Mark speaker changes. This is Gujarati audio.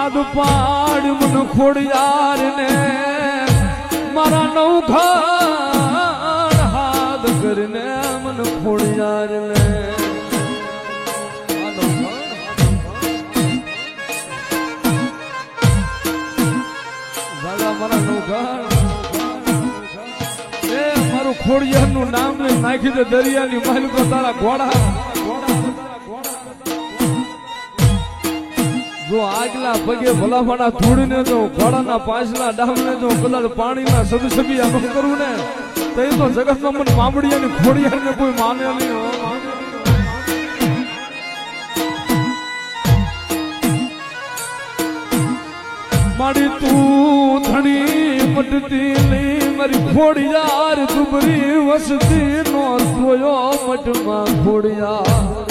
Speaker 1: હાથ પાડ મન ખોડિયાર ને મારા નવઘાણ હાથ કરીને મન ખોડિયાર ને મારા નવઘાણ એ મારું ખોડિયાર નું નામ નાખી દે દરિયાની મહેલ કો તારા ઘોડા જો આગલા પગે ભલામણા ધૂળને જો ઘોડાના પાછલા ડામને જો કદાચ પાણીના સબસબી આમ કરું ને તો એ તો જગતમાં મને મામડિયાની ખોડિયારને કોઈ માને નહીં હો મારી તું ધણી મટતી નહીં મારી ખોડિયાર દુબરી વસતી નો જોયો મટમાં ખોડિયાર